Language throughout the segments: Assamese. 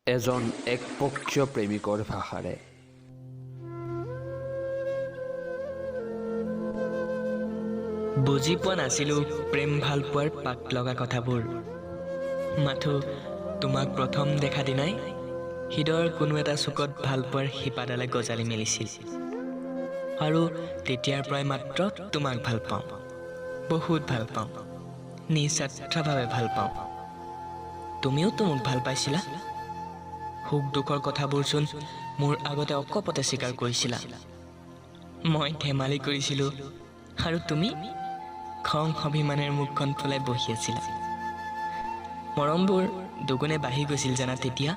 এজন একপক্ষীয় প্ৰেমিকৰ ভাষাৰে। বুজি পোৱা নাছিলোঁ প্ৰেম ভাল পোৱাৰ পাক লগা কথাবোৰ। মাথো তোমাক প্ৰথম দেখা দিনাই হৃদয়ৰ কোনো এটা চুকত ভাল পোৱাৰ শিপাডালে গজালি মেলিছিল। আৰু তেতিয়াৰ পৰাই মাত্ৰ তোমাক ভাল পাওঁ, বহুত ভাল পাওঁ, নিস্বাৰ্থভাৱে ভাল পাওঁ। তুমিওতো মোক ভাল পাইছিলা। সুখ দুখৰ কথাবোৰচোন মোৰ আগতে অকপতে স্বীকাৰ কৰিছিলা। মই ধেমালি কৰিছিলোঁ আৰু তুমি খং অভিমানেৰে মুখখন ফুলাই বহি আছিলা। মৰমবোৰ দুগুণে বাঢ়ি গৈছিল জানা তেতিয়া।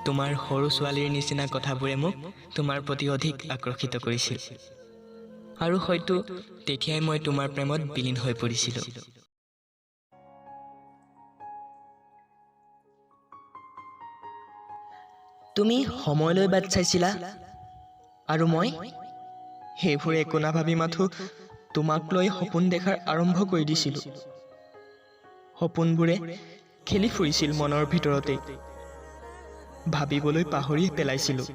তোমাৰ সৰু ছোৱালীৰ নিচিনা কথাবোৰে মোক তোমাৰ প্ৰতি অধিক আকৰ্ষিত কৰিছিল। আৰু হয়তো তেতিয়াই মই তোমাৰ প্ৰেমত বিলীন হৈ পৰিছিলোঁ। তুমি সময়লৈ বাট চাইছিলা আৰু মই সেইবোৰ একো নাভাবি মাথো তোমাক লৈ সপোন দেখাৰ আৰম্ভ কৰি দিছিলোঁ। সপোনবোৰে খেলি ফুৰিছিল মনৰ ভিতৰতেই, ভাবিবলৈ পাহৰি পেলাইছিলোঁ।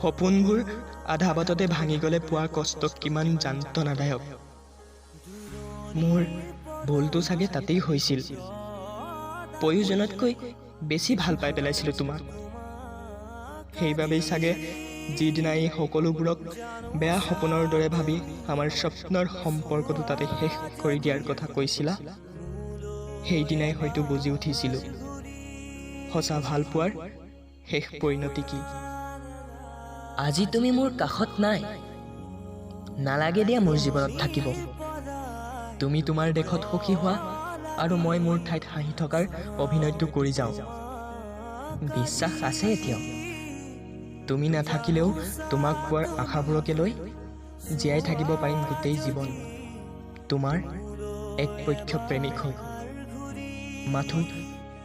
সপোনবোৰ আধা বাটতে ভাঙি গ'লে পোৱা কষ্ট কিমান যান্ত্ৰণাদায়ক। মোৰ ভুলটো চাগে তাতেই হৈছিল। প্ৰয়োজনতকৈ বেছি ভাল পাই পেলাইছিলোঁ তোমাক। সেইবাবেই চাগে যিদিনা এই সকলোবোৰক বেয়া সপোনৰ দৰে ভাবি আমাৰ স্বপ্নৰ সম্পৰ্কটো তাতে শেষ কৰি দিয়াৰ কথা কৈছিলা, সেইদিনাই হয়তো বুজি উঠিছিলোঁ সঁচা ভাল পোৱাৰ শেষ পৰিণতি কি। আজি তুমি মোৰ কাষত নাই, নালাগে দিয়া মোৰ জীৱনত থাকিব। তুমি তোমাৰ দেশত সুখী হোৱা আৰু মই মোৰ ঠাইত হাঁহি থকাৰ অভিনয়টো কৰি যাওঁ। বিশ্বাস আছে এতিয়াও। তুমি নাথাকিলেও তোমাক পোৱাৰ আশাবোৰকে লৈ জীয়াই থাকিব পাৰিম গোটেই জীৱন, তোমাৰ একপক্ষ প্ৰেমিক হৈ। মাথো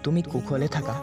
তুমি কুশলে থাকা।